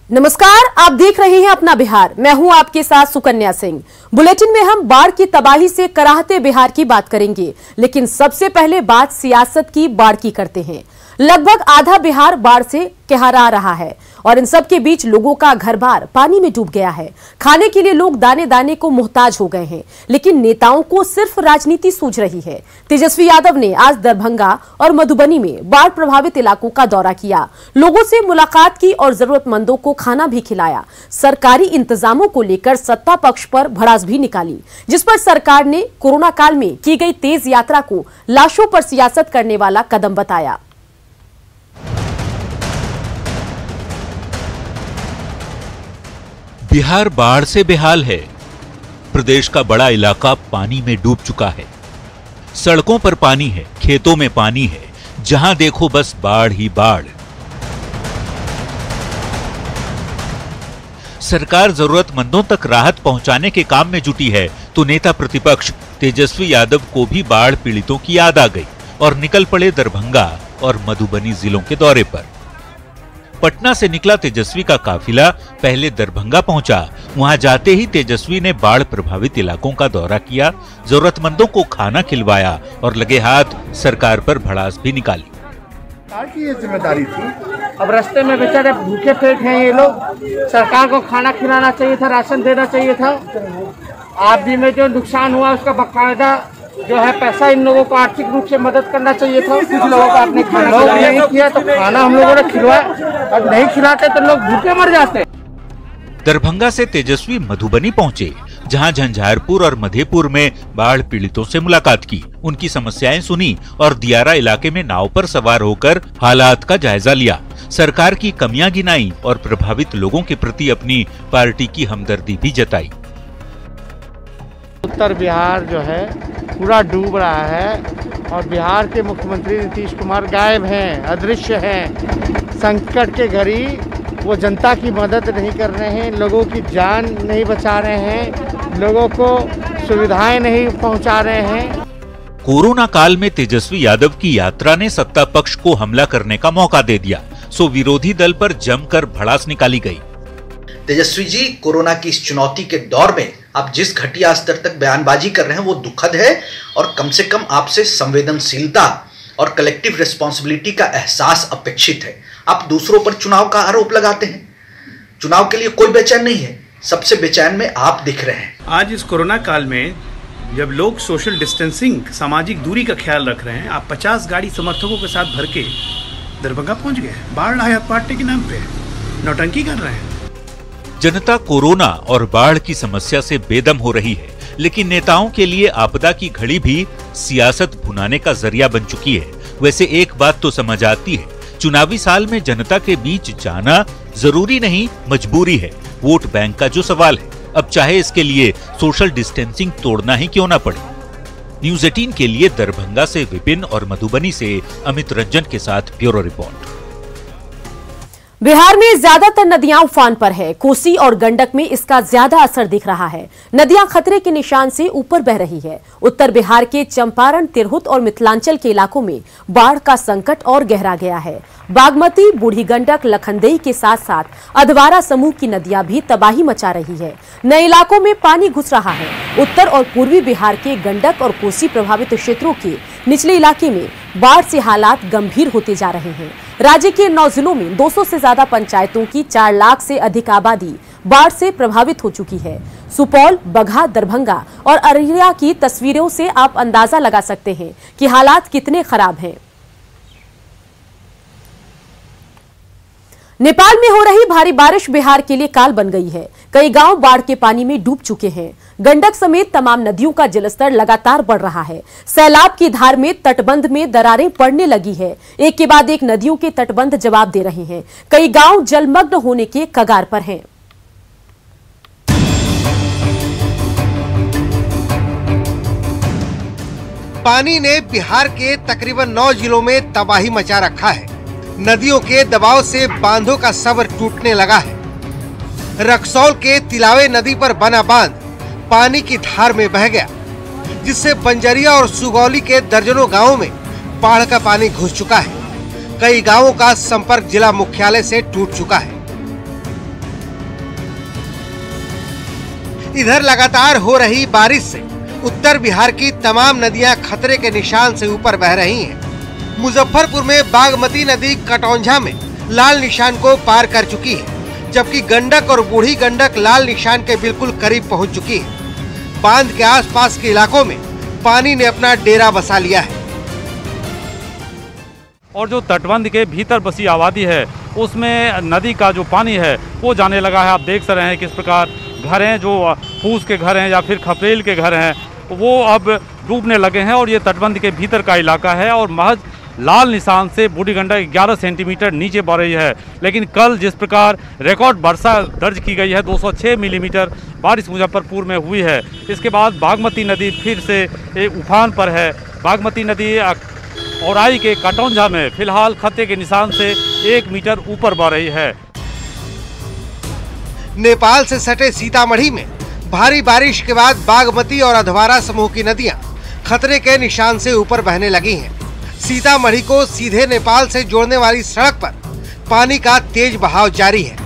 नमस्कार, आप देख रहे हैं अपना बिहार। मैं हूं आपके साथ सुकन्या सिंह। बुलेटिन में हम बाढ़ की तबाही से कराहते बिहार की बात करेंगे, लेकिन सबसे पहले बात सियासत की बाढ़ की करते हैं। लगभग आधा बिहार बाढ़ से कहरा रहा है और इन सब के बीच लोगों का घर बार पानी में डूब गया है। खाने के लिए लोग दाने दाने को मुहताज हो गए हैं, लेकिन नेताओं को सिर्फ राजनीति सूझ रही है। तेजस्वी यादव ने आज दरभंगा और मधुबनी में बाढ़ प्रभावित इलाकों का दौरा किया, लोगों से मुलाकात की और जरूरतमंदों को खाना भी खिलाया। सरकारी इंतजामों को लेकर सत्ता पक्ष पर भड़ास भी निकाली, जिस पर सरकार ने कोरोना काल में की गई तेज यात्रा को लाशों पर सियासत करने वाला कदम बताया। बिहार बाढ़ से बेहाल है। प्रदेश का बड़ा इलाका पानी में डूब चुका है। सड़कों पर पानी है, खेतों में पानी है, जहां देखो बस बाढ़ ही बाढ़। सरकार जरूरतमंदों तक राहत पहुंचाने के काम में जुटी है, तो नेता प्रतिपक्ष तेजस्वी यादव को भी बाढ़ पीड़ितों की याद आ गई और निकल पड़े दरभंगा और मधुबनी जिलों के दौरे पर। पटना से निकला तेजस्वी का काफिला पहले दरभंगा पहुंचा। वहां जाते ही तेजस्वी ने बाढ़ प्रभावित इलाकों का दौरा किया, जरूरतमंदों को खाना खिलवाया और लगे हाथ सरकार पर भड़ास भी निकाली। सरकार की ये जिम्मेदारी थी। अब रास्ते में बेचारे भूखे पेट हैं ये लोग, सरकार को खाना खिलाना चाहिए था, राशन देना चाहिए था। आदमी में जो नुकसान हुआ उसका बकायदा जो है पैसा इन लोगों को आर्थिक रूप से मदद करना चाहिए था। कुछ लोगों का आपने खाना नहीं किया, तो खाना हम लोगों ने खिलवाया, और नहीं खिलाते तो लोग भूखे मर जाते। दरभंगा से तेजस्वी मधुबनी पहुंचे, जहां झंझारपुर और मधेपुर में बाढ़ पीड़ितों से मुलाकात की, उनकी समस्याएं सुनी और दियारा इलाके में नाव पर सवार होकर हालात का जायजा लिया। सरकार की कमियां गिनाई और प्रभावित लोगों के प्रति अपनी पार्टी की हमदर्दी भी जताई। उत्तर बिहार जो है पूरा डूब रहा है और बिहार के मुख्यमंत्री नीतीश कुमार गायब हैं, अदृश्य हैं। संकट के घड़ी वो जनता की मदद नहीं कर रहे हैं, लोगों की जान नहीं बचा रहे हैं, लोगों को सुविधाएं नहीं पहुंचा रहे हैं। कोरोना काल में तेजस्वी यादव की यात्रा ने सत्ता पक्ष को हमला करने का मौका दे दिया, सो विरोधी दल पर जमकर भड़ास निकाली गई। तेजस्वी जी, कोरोना की इस चुनौती के दौर में आप जिस घटिया स्तर तक बयानबाजी कर रहे हैं वो दुखद है, और कम से कम आपसे संवेदनशीलता और कलेक्टिव रिस्पॉन्सिबिलिटी का एहसास अपेक्षित है। आप दूसरों पर चुनाव का आरोप लगाते हैं। चुनाव के लिए कोई बेचैन नहीं है, सबसे बेचैन में आप दिख रहे हैं। आज इस कोरोना काल में जब लोग सोशल डिस्टेंसिंग, सामाजिक दूरी का ख्याल रख रहे हैं, आप 50 गाड़ी समर्थकों के साथ भर के दरभंगा पहुंच गए, बाढ़ राहत पार्टी के नाम पे नौटंकी कर रहे हैं। जनता कोरोना और बाढ़ की समस्या से बेदम हो रही है, लेकिन नेताओं के लिए आपदा की घड़ी भी सियासत भुनाने का जरिया बन चुकी है। वैसे एक बात तो समझ आती है, चुनावी साल में जनता के बीच जाना जरूरी नहीं, मजबूरी है। वोट बैंक का जो सवाल है, अब चाहे इसके लिए सोशल डिस्टेंसिंग तोड़ना ही क्यों ना पड़े। न्यूज़ 18 के लिए दरभंगा से विपिन और मधुबनी से अमित रंजन के साथ ब्यूरो रिपोर्ट। बिहार में ज्यादातर नदियां उफान पर है। कोसी और गंडक में इसका ज्यादा असर दिख रहा है। नदियां खतरे के निशान से ऊपर बह रही है। उत्तर बिहार के चंपारण, तिरहुत और मिथिलांचल के इलाकों में बाढ़ का संकट और गहरा गया है। बागमती, बूढ़ी गंडक, लखनदेई के साथ साथ अधवारा समूह की नदियां भी तबाही मचा रही है। नए इलाकों में पानी घुस रहा है। उत्तर और पूर्वी बिहार के गंडक और कोसी प्रभावित क्षेत्रों के निचले इलाके में बाढ़ से हालात गंभीर होते जा रहे हैं। राज्य के 9 जिलों में 200 से ज्यादा पंचायतों की 4 लाख से अधिक आबादी बाढ़ से प्रभावित हो चुकी है। सुपौल, बगहा, दरभंगा और अररिया की तस्वीरों से आप अंदाजा लगा सकते हैं कि हालात कितने खराब हैं। नेपाल में हो रही भारी बारिश बिहार के लिए काल बन गई है। कई गांव बाढ़ के पानी में डूब चुके हैं। गंडक समेत तमाम नदियों का जलस्तर लगातार बढ़ रहा है। सैलाब की धार में तटबंध में दरारें पड़ने लगी है। एक के बाद एक नदियों के तटबंध जवाब दे रहे हैं। कई गांव जलमग्न होने के कगार पर हैं। पानी ने बिहार के तकरीबन 9 जिलों में तबाही मचा रखा है। नदियों के दबाव से बांधों का सबर टूटने लगा है। रक्सौल के तिलावे नदी पर बना बांध पानी की धार में बह गया, जिससे बंजरिया और सुगौली के दर्जनों गांवों में बाढ़ का पानी घुस चुका है। कई गांवों का संपर्क जिला मुख्यालय से टूट चुका है। इधर लगातार हो रही बारिश से उत्तर बिहार की तमाम नदियां खतरे के निशान से ऊपर बह रही हैं। मुजफ्फरपुर में बागमती नदी कटौंझा में लाल निशान को पार कर चुकी है, जबकि गंडक और बूढ़ी गंडक लाल निशान के बिल्कुल करीब पहुंच चुकी है। बांध के आसपास के इलाकों में पानी ने अपना डेरा बसा लिया है और जो तटबंध के भीतर बसी आबादी है उसमें नदी का जो पानी है वो जाने लगा है। आप देख रहे हैं किस प्रकार घर हैं, जो फूस के घर हैं या फिर खपरेल के घर हैं, वो अब डूबने लगे हैं और ये तटबंध के भीतर का इलाका है और महज लाल निशान से बूढ़ी गंडक 11 सेंटीमीटर नीचे बढ़ रही है। लेकिन कल जिस प्रकार रिकॉर्ड वर्षा दर्ज की गई है, 206 मिलीमीटर बारिश मुजफ्फरपुर में हुई है, इसके बाद बागमती नदी फिर से उफान पर है। बागमती नदी औराई के कटौंझा में फिलहाल खतरे के निशान से 1 मीटर ऊपर बढ़ रही है। नेपाल से सटे सीतामढ़ी में भारी बारिश के बाद बागमती और अधवारा समूह की नदियां खतरे के निशान से ऊपर बहने लगी हैं। सीतामढ़ी को सीधे नेपाल से जोड़ने वाली सड़क पर पानी का तेज बहाव जारी है।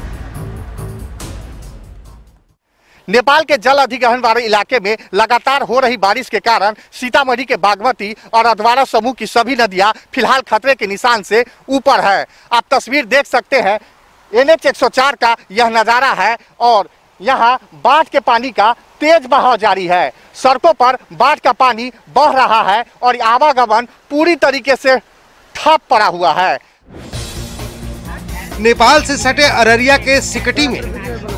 नेपाल के जल अधिग्रहण वाले इलाके में लगातार हो रही बारिश के कारण सीतामढ़ी के बागमती और अधवारा समूह की सभी नदियां फिलहाल खतरे के निशान से ऊपर है। आप तस्वीर देख सकते हैं, NH 104 का यह नजारा है और यहाँ बाढ़ के पानी का तेज बहाव जारी है। सड़कों पर बाढ़ का पानी बह रहा है और आवागमन पूरी तरीके से ठप पड़ा हुआ है। नेपाल से सटे अररिया के सिकटी में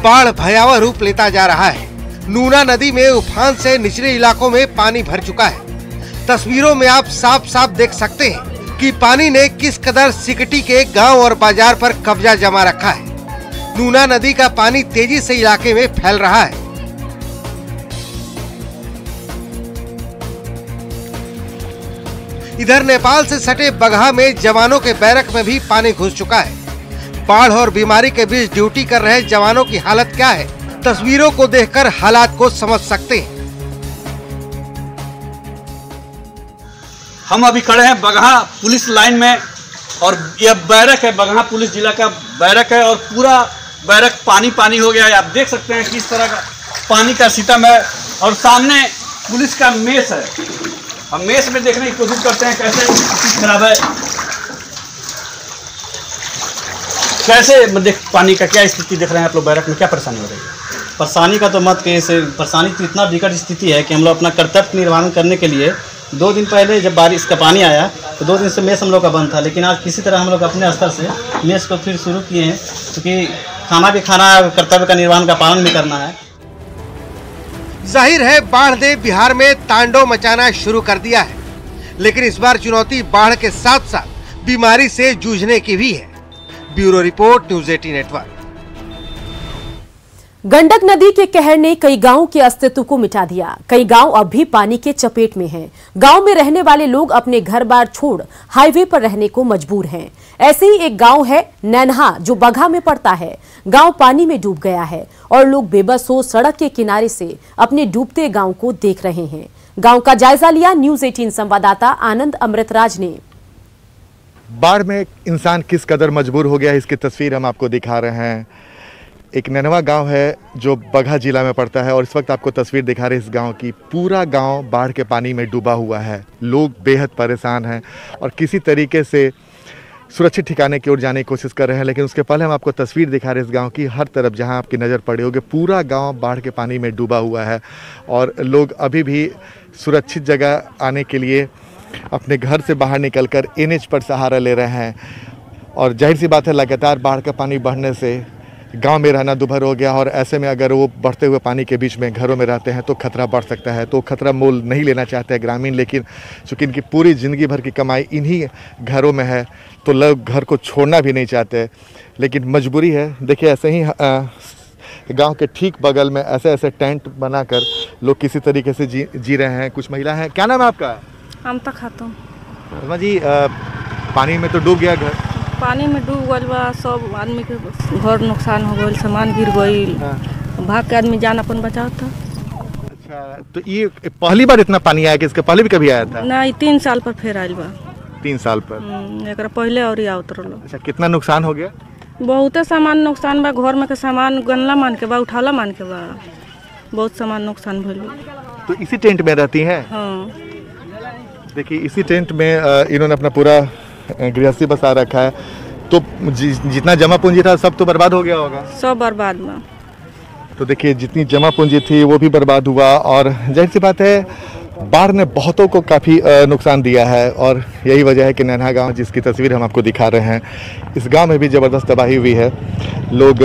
बाढ़ भयावह रूप लेता जा रहा है। नूना नदी में उफान से निचले इलाकों में पानी भर चुका है। तस्वीरों में आप साफ साफ देख सकते हैं कि पानी ने किस कदर सिकटी के गांव और बाजार पर कब्जा जमा रखा है। नूना नदी का पानी तेजी से इलाके में फैल रहा है। इधर नेपाल से सटे बगहा में जवानों के बैरक में भी पानी घुस चुका है। बाढ़ और बीमारी के बीच ड्यूटी कर रहे जवानों की हालत क्या है, तस्वीरों को देखकर हालात को समझ सकते हैं। हम अभी खड़े हैं बगहा पुलिस लाइन में और यह बैरक है, बगहा पुलिस जिला का बैरक है और पूरा बैरक पानी पानी हो गया है। आप देख सकते हैं किस तरह का पानी का सितम है और सामने पुलिस का मेस है। हम मेस में देखने की कोशिश करते हैं कैसे स्थिति खराब है, कैसे देख पानी का क्या स्थिति देख रहे हैं आप लोग। बैरक में क्या परेशानी हो रही है? परेशानी का तो मत कहिए, परेशानी तो इतना विकट स्थिति है कि हम लोग अपना कर्तव्य निर्वहन करने के लिए 2 दिन पहले जब बारिश का पानी आया तो 2 दिन से मेस हम लोग का बंद था, लेकिन आज किसी तरह हम लोग अपने स्तर से मेस को फिर शुरू किए हैं, क्योंकि खाना भी खाना है, कर्तव्य का निर्वहन का पालन भी करना है। जाहिर है बाढ़ ने बिहार में तांडव मचाना शुरू कर दिया है, लेकिन इस बार चुनौती बाढ़ के साथ साथ बीमारी से जूझने की भी है। Bureau report, news 18 network. Gandak नदी के कहर ने कई गांवों के अस्तित्व को मिटा दिया। कई गांव अब भी पानी के चपेट में हैं। गांव में रहने वाले लोग अपने घर बार छोड़ हाईवे पर रहने को मजबूर हैं। ऐसे ही एक गांव है नैनहा, जो बगहा में पड़ता है। गांव पानी में डूब गया है और लोग बेबस हो सड़क के किनारे से अपने डूबते गांव को देख रहे हैं। गांव का जायजा लिया न्यूज़ 18 संवाददाता आनंद अमृतराज ने। बाढ़ में इंसान किस कदर मजबूर हो गया है, इसकी तस्वीर हम आपको दिखा रहे हैं। एक नैनवा गांव है जो बगहा जिला में पड़ता है और इस वक्त आपको तस्वीर दिखा रहे हैं इस गांव की। पूरा गांव बाढ़ के पानी में डूबा हुआ है। लोग बेहद परेशान हैं और किसी तरीके से सुरक्षित ठिकाने की ओर जाने की कोशिश कर रहे हैं। लेकिन उसके पहले हम आपको तस्वीर दिखा रहे हैं इस गांव की। हर तरफ जहां आपकी नज़र पड़ी होगी पूरा गांव बाढ़ के पानी में डूबा हुआ है और लोग अभी भी सुरक्षित जगह आने के लिए अपने घर से बाहर निकलकर NH पर सहारा ले रहे हैं। और जाहिर सी बात है, लगातार बाढ़ का पानी बढ़ने से गांव में रहना दुभर हो गया और ऐसे में अगर वो बढ़ते हुए पानी के बीच में घरों में रहते हैं तो खतरा बढ़ सकता है। तो खतरा मोल नहीं लेना चाहते हैं ग्रामीण, लेकिन चूँकि इनकी पूरी ज़िंदगी भर की कमाई इन्हीं घरों में है तो लोग घर को छोड़ना भी नहीं चाहते, लेकिन मजबूरी है। देखिए ऐसे ही गांव के ठीक बगल में ऐसे ऐसे टेंट बनाकर लोग किसी तरीके से जी रहे हैं। कुछ महिला हैं। क्या नाम है आपका? अमता खातून। जी पानी में तो डूब गया घर, पानी में डूब गल बा, सब आदमी के घर नुकसान हो गई, सामान गिर गई। भाग के आदमी जान अपन बचाव था। अच्छा, तो ये पहली बार इतना पानी आया कि इसके पहले भी कभी आया था? नहीं, 3 साल पर फिर आयल बा। 3 साल पर? एक पहले और उतरल। अच्छा, कितना नुकसान हो गया? बहुते सामान नुकसान बा। घर में के सामान गनला मान के बा, उठाला मान के बा। बहुत सामान नुकसान भइल। तो इसी टेंट में रहती हैं? हाँ। देखिए इसी टेंट में इन्होंने अपना पूरा गृहस्थी बसा रखा है। तो जितना जमा पूंजी था सब तो बर्बाद हो गया होगा? सब बर्बाद में। तो देखिए जितनी जमा पूंजी थी वो भी बर्बाद हुआ और जाहिर सी बात है बाढ़ ने बहुतों को काफ़ी नुकसान दिया है। और यही वजह है कि नन्हा गांव जिसकी तस्वीर हम आपको दिखा रहे हैं, इस गांव में भी ज़बरदस्त तबाही हुई है। लोग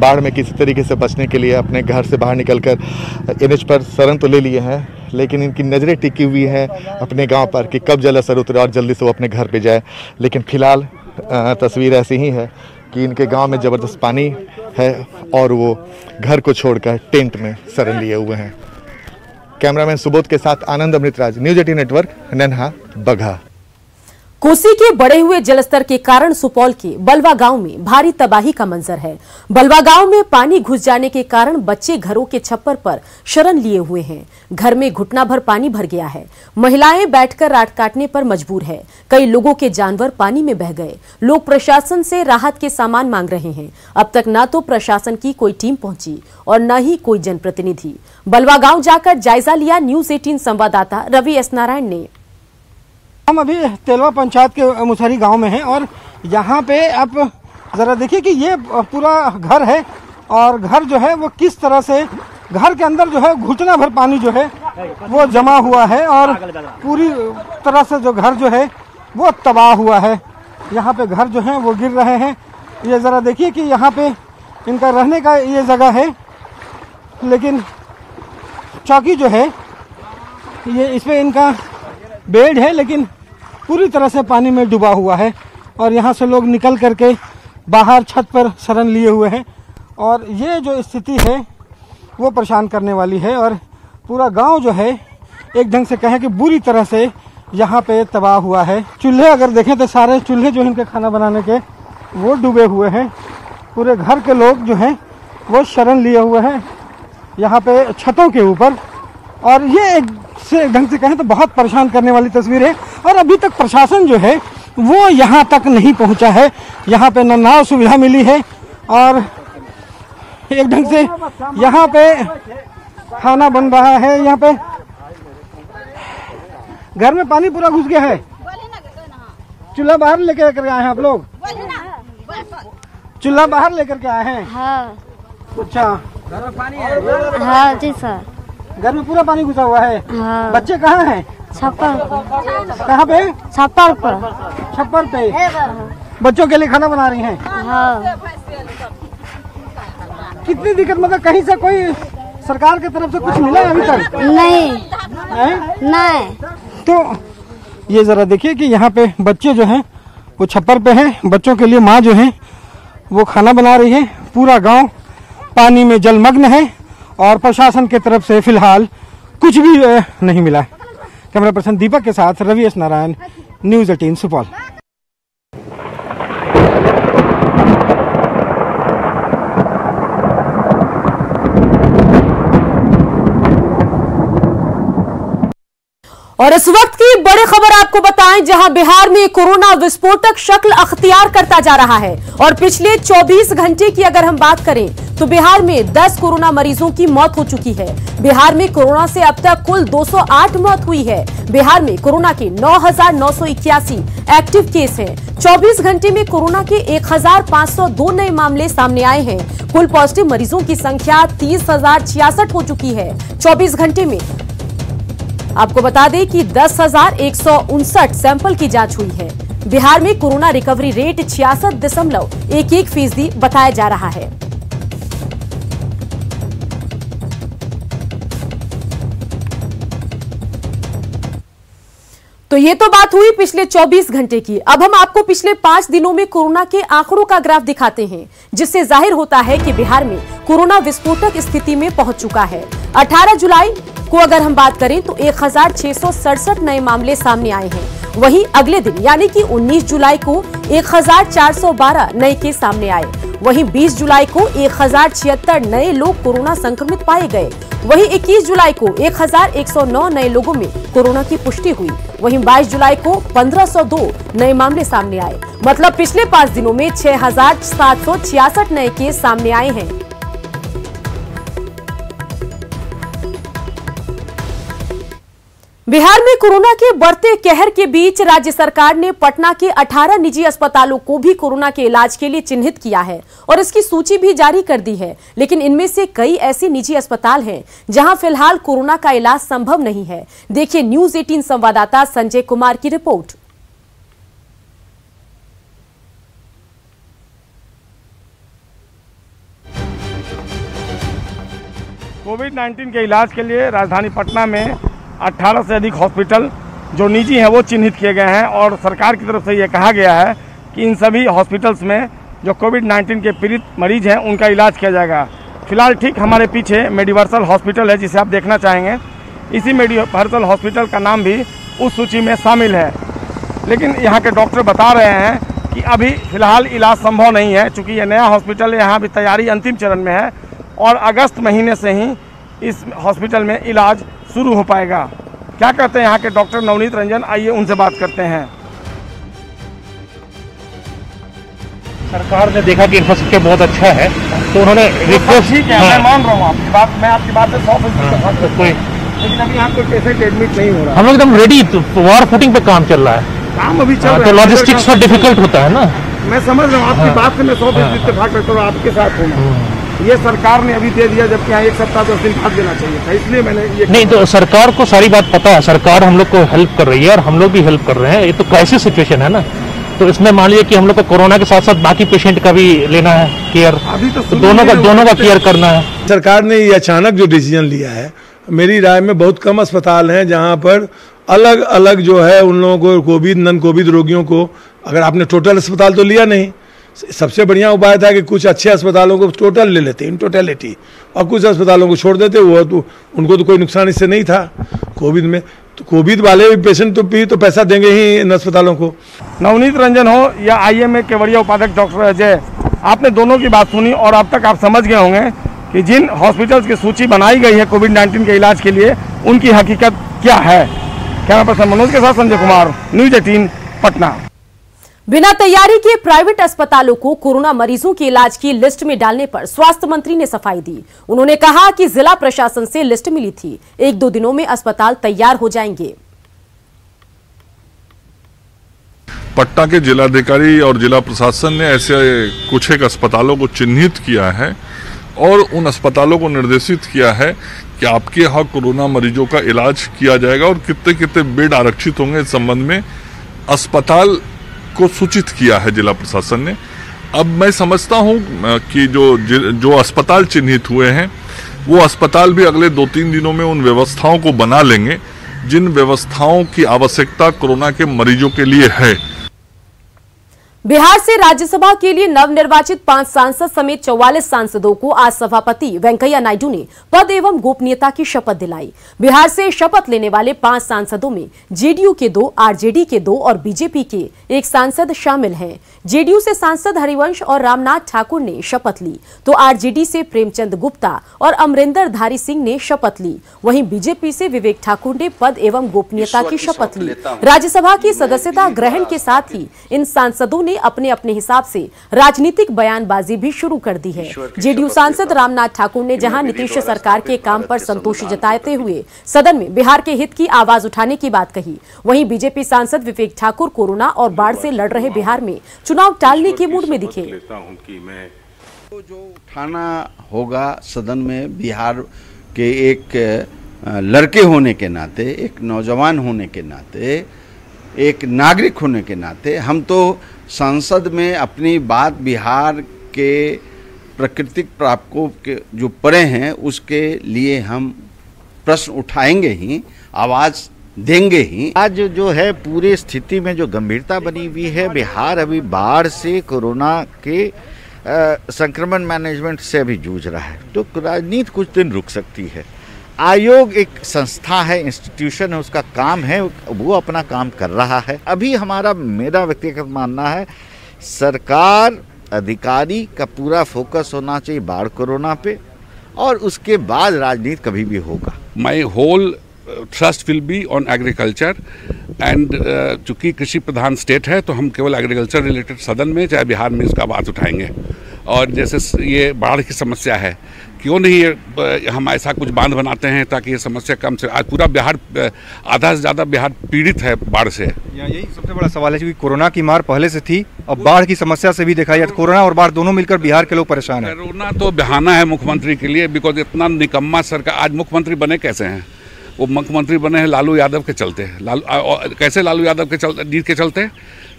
बाढ़ में किसी तरीके से बचने के लिए अपने घर से बाहर निकलकर एनएच पर शरण तो ले लिए हैं, लेकिन इनकी नज़रें टिकी हुई हैं अपने गांव पर कि कब जल असर उतरे और जल्दी से वो अपने घर पे जाए। लेकिन फ़िलहाल तस्वीर ऐसी ही है कि इनके गांव में ज़बरदस्त पानी है और वो घर को छोड़कर टेंट में शरण लिए हुए हैं। कैमरामैन सुबोध के साथ आनंद अमृतराज, न्यूज़ 18 नेटवर्क, नन्हा, बगहा। कोसी के बढ़े हुए जलस्तर के कारण सुपौल के बलवा गांव में भारी तबाही का मंजर है। बलवा गांव में पानी घुस जाने के कारण बच्चे घरों के छप्पर पर शरण लिए हुए हैं। घर में घुटना भर पानी भर गया है। महिलाएं बैठकर रात काटने पर मजबूर है। कई लोगों के जानवर पानी में बह गए। लोग प्रशासन से राहत के सामान मांग रहे हैं। अब तक न तो प्रशासन की कोई टीम पहुंची और न ही कोई जनप्रतिनिधि। बलवा गांव जाकर जायजा लिया न्यूज़ 18 संवाददाता रवि एस नारायण ने। हम अभी तेलवा पंचायत के मुसहरी गांव में हैं और यहाँ पे आप ज़रा देखिए कि ये पूरा घर है और घर जो है वो किस तरह से घर के अंदर जो है घुटना भर पानी जो है वो जमा हुआ है और पूरी तरह से जो घर जो है वो तबाह हुआ है। यहाँ पे घर जो है वो गिर रहे हैं। ये ज़रा देखिए कि यहाँ पे इनका रहने का ये जगह है, लेकिन चौकी जो है ये इस पर इनका बेड है, लेकिन पूरी तरह से पानी में डूबा हुआ है। और यहाँ से लोग निकल करके बाहर छत पर शरण लिए हुए हैं और ये जो स्थिति है वो परेशान करने वाली है। और पूरा गांव जो है एक ढंग से कहें कि बुरी तरह से यहाँ पे तबाह हुआ है। चूल्हे अगर देखें तो सारे चूल्हे जो इनके खाना बनाने के वो डूबे हुए हैं। पूरे घर के लोग जो हैं वो शरण लिए हुए हैं यहाँ पे छतों के ऊपर। और ये एक ढंग से कहें तो बहुत परेशान करने वाली तस्वीर है। और अभी तक प्रशासन जो है वो यहाँ तक नहीं पहुँचा है। यहाँ पे न नाव सुविधा मिली है और एक ढंग से यहाँ पे खाना बन रहा है। यहाँ पे घर में पानी पूरा घुस गया है। चूल्हा बाहर लेकर के आए हैं आप लोग? चूल्हा बाहर लेकर के आए हैं? हाँ। अच्छा, घर में पानी है? हाँ जी सर। घर में पूरा पानी घुसा हुआ है? हाँ। बच्चे कहाँ हैं? छप्पर। कहाँ पे? छप्पर पर। छप्पर पे बच्चों के लिए खाना बना रही हैं? हाँ। कितनी दिक्कत, मतलब कहीं से कोई सरकार की तरफ से कुछ मिला है अभी तक? नहीं। नहीं। तो ये जरा देखिए कि यहाँ पे बच्चे जो हैं वो छप्पर पे हैं। बच्चों के लिए माँ जो है वो खाना बना रही है। पूरा गांव पानी में जलमग्न है और प्रशासन की तरफ से फिलहाल कुछ भी नहीं मिला। कैमरा पर्सन दीपक के साथ रवि एस नारायण, न्यूज़ 18 सुपौल। और इस वक्त की बड़ी खबर आपको बताएं, जहां बिहार में कोरोना विस्फोटक शक्ल अख्तियार करता जा रहा है। और पिछले 24 घंटे की अगर हम बात करें तो बिहार में 10 कोरोना मरीजों की मौत हो चुकी है। बिहार में कोरोना से अब तक कुल 208 मौत हुई है। बिहार में कोरोना के 9,981 एक्टिव केस हैं। 24 घंटे में कोरोना के 1,502 नए मामले सामने आए हैं। कुल पॉजिटिव मरीजों की संख्या 30,066 हो चुकी है 24 घंटे में। आपको बता दें कि 10,159 सैंपल की जांच हुई है। बिहार में कोरोना रिकवरी रेट 66.11% बताया जा रहा है। तो ये तो बात हुई पिछले 24 घंटे की। अब हम आपको पिछले 5 दिनों में कोरोना के आंकड़ों का ग्राफ दिखाते हैं, जिससे जाहिर होता है कि बिहार में कोरोना विस्फोटक स्थिति में पहुंच चुका है। 18 जुलाई को अगर हम बात करें तो 1,667 नए मामले सामने आए हैं। वहीं अगले दिन यानी कि 19 जुलाई को 1,412 नए केस सामने आए। वहीं 20 जुलाई को 1,076 नए लोग कोरोना संक्रमित पाए गए। वहीं 21 जुलाई को 1,109 नए लोगों में कोरोना की पुष्टि हुई। वहीं 22 जुलाई को 1,502 नए मामले सामने आए। मतलब पिछले 5 दिनों में 6,766 नए केस सामने आए हैं। बिहार में कोरोना के बढ़ते कहर के बीच राज्य सरकार ने पटना के 18 निजी अस्पतालों को भी कोरोना के इलाज के लिए चिन्हित किया है और इसकी सूची भी जारी कर दी है। लेकिन इनमें से कई ऐसे निजी अस्पताल हैं जहां फिलहाल कोरोना का इलाज संभव नहीं है। देखिए न्यूज 18 संवाददाता संजय कुमार की रिपोर्ट। कोविड-19 के इलाज के लिए राजधानी पटना में 18 से अधिक हॉस्पिटल जो निजी हैं वो चिन्हित किए गए हैं और सरकार की तरफ से ये कहा गया है कि इन सभी हॉस्पिटल्स में जो कोविड-19 के पीड़ित मरीज हैं उनका इलाज किया जाएगा। फिलहाल ठीक हमारे पीछे मेडिवर्सल हॉस्पिटल है जिसे आप देखना चाहेंगे। इसी मेडिवर्सल हॉस्पिटल का नाम भी उस सूची में शामिल है, लेकिन यहाँ के डॉक्टर बता रहे हैं कि अभी फिलहाल इलाज संभव नहीं है, चूँकि ये नया हॉस्पिटल है। यहाँ भी तैयारी अंतिम चरण में है और अगस्त महीने से ही इस हॉस्पिटल में इलाज शुरू हो पाएगा। क्या कहते हैं यहाँ के डॉक्टर नवनीत रंजन, आइए उनसे बात करते हैं। सरकार ने देखा कि इंफ्रास्ट्रक्चर बहुत अच्छा है तो उन्होंने रिक्वेस्ट, ठीक है, मैं मान रहा हूँ आपकी बात, मैं आपकी बात से 100% कोई, लेकिन अभी यहाँ कोई पेशेंट एडमिट नहीं हो रहा। हम लोग एकदम रेडी, वॉर फुटिंग पे काम चल रहा है। काम अभी चल रहा है तो लॉजिस्टिक्स थोड़ा डिफिकल्ट होता है ना। मैं समझ रहा हूँ आपकी बात से, मैं 100% इत्तेफाक करता हूँ, आपके साथ हूँ। ये सरकार ने अभी दे दिया, जबकि यहाँ 1 सप्ताह 10 दिन बाद देना चाहिए था, इसलिए मैंने ये नहीं, तो सरकार को सारी बात पता है, सरकार हम लोग को हेल्प कर रही है और हम लोग भी हेल्प कर रहे हैं। ये तो क्राइसिस सिचुएशन है ना, तो इसमें मान लीजिए कि हम लोग को कोरोना के साथ साथ बाकी पेशेंट का भी लेना है केयर, तो दोनों का केयर करना है। सरकार ने ये अचानक जो डिसीजन लिया है, मेरी राय में बहुत कम अस्पताल हैं जहाँ पर अलग अलग जो है उन लोगों को कोविड नॉन कोविड रोगियों को, अगर आपने टोटल अस्पताल तो लिया नहीं, सबसे बढ़िया उपाय था कि कुछ अच्छे अस्पतालों को टोटल ले लेते इन टोटलिटी, और कुछ अस्पतालों को छोड़ देते। वो तो उनको तो कोई नुकसान इससे नहीं था कोविड में, तो कोविड वाले पेशेंट तो भी तो पैसा देंगे ही इन अस्पतालों को। नवनीत रंजन हो या IMA केवड़िया उपाध्यक्ष डॉक्टर अजय, आपने दोनों की बात सुनी और अब तक आप समझ गए होंगे कि जिन हॉस्पिटल्स की सूची बनाई गई है कोविड-19 के इलाज के लिए, उनकी हकीकत क्या है। कैमरा पर्सन मनोज के साथ संजय कुमार, न्यूज 18 पटना। बिना तैयारी के प्राइवेट अस्पतालों को कोरोना मरीजों के इलाज की लिस्ट में डालने पर स्वास्थ्य मंत्री ने सफाई दी। उन्होंने कहा कि जिला प्रशासन से लिस्ट मिली थी, 1-2 दिनों में अस्पताल तैयार हो जाएंगे। पटना के जिलाधिकारी और जिला प्रशासन ने ऐसे कुछ एक अस्पतालों को चिन्हित किया है और उन अस्पतालों को निर्देशित किया है कि आपके यहाँ कोरोना मरीजों का इलाज किया जाएगा और कितने कितने बेड आरक्षित होंगे। इस संबंध में अस्पताल को सूचित किया है जिला प्रशासन ने। अब मैं समझता हूं कि जो अस्पताल चिन्हित हुए हैं वो अस्पताल भी अगले 2-3 दिनों में उन व्यवस्थाओं को बना लेंगे जिन व्यवस्थाओं की आवश्यकता कोरोना के मरीजों के लिए है। बिहार से राज्यसभा के लिए नवनिर्वाचित 5 सांसद समेत 44 सांसदों को आज सभापति वेंकैया नायडू ने पद एवं गोपनीयता की शपथ दिलाई। बिहार से शपथ लेने वाले 5 सांसदों में जेडीयू के 2, आरजेडी के 2 और बीजेपी के 1 सांसद शामिल हैं। जेडीयू से सांसद हरिवंश और रामनाथ ठाकुर ने शपथ ली, तो आरजेडी से प्रेमचंद गुप्ता और अमरिंदर धारी सिंह ने शपथ ली। वहीं बीजेपी से विवेक ठाकुर ने पद एवं गोपनीयता की शपथ ली। राज्यसभा की सदस्यता ग्रहण के साथ ही इन सांसदों ने अपने अपने हिसाब से राजनीतिक बयानबाजी भी शुरू कर दी है। जेडीयू सांसद रामनाथ ठाकुर ने जहां नीतीश सरकार के काम पर संतोष जताते हुए सदन में बिहार के हित की आवाज उठाने की बात कही, वहीं बीजेपी सांसद विवेक ठाकुर कोरोना और बाढ़ से लड़ रहे बिहार में चुनाव टालने के मूड में दिखे। जो उठाना होगा सदन में, बिहार के एक लड़के होने के नाते, एक नौजवान होने के नाते, एक नागरिक होने के नाते, हम तो संसद में अपनी बात बिहार के प्राकृतिक प्रकोप के जो पड़े हैं उसके लिए हम प्रश्न उठाएंगे ही, आवाज़ देंगे ही। आज जो है पूरी स्थिति में जो गंभीरता बनी हुई है, बिहार अभी बाढ़ से, कोरोना के संक्रमण मैनेजमेंट से अभी जूझ रहा है, तो राजनीति कुछ दिन रुक सकती है। आयोग एक संस्था है, इंस्टीट्यूशन है, उसका काम है, वो अपना काम कर रहा है। अभी मेरा व्यक्तिगत मानना है सरकार अधिकारी का पूरा फोकस होना चाहिए बाढ़ कोरोना पे, और उसके बाद राजनीति कभी भी होगा। My whole trust will be on agriculture and चूँकि कृषि प्रधान स्टेट है तो हम केवल एग्रीकल्चर रिलेटेड सदन में चाहे बिहार में इसका बात उठाएंगे और जैसे ये बाढ़ की समस्या है, क्यों नहीं हम ऐसा कुछ बांध बनाते हैं ताकि ये समस्या कम से। आज पूरा बिहार, आधा से ज़्यादा बिहार पीड़ित है बाढ़ से। यही सबसे बड़ा सवाल है, क्योंकि कोरोना की मार पहले से थी, अब बाढ़ की समस्या से भी देखा जाए तो कोरोना और बाढ़ दोनों मिलकर बिहार के लोग परेशान हैं। कोरोना तो बहाना है मुख्यमंत्री के लिए, बिकॉज इतना निकम्मा सरकार। आज मुख्यमंत्री बने कैसे हैं? वो मुख्यमंत्री बने हैं लालू यादव के चलते। कैसे लालू यादव के चलते, जीत के चलते?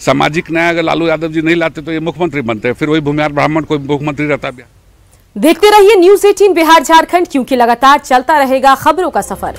सामाजिक न्याय अगर लालू यादव जी नहीं लाते तो ये मुख्यमंत्री बनते, फिर वही भूमिहार ब्राह्मण कोई मुख्यमंत्री रहता। देखते रहिए न्यूज़ 18 बिहार झारखंड, क्योंकि लगातार चलता रहेगा खबरों का सफर।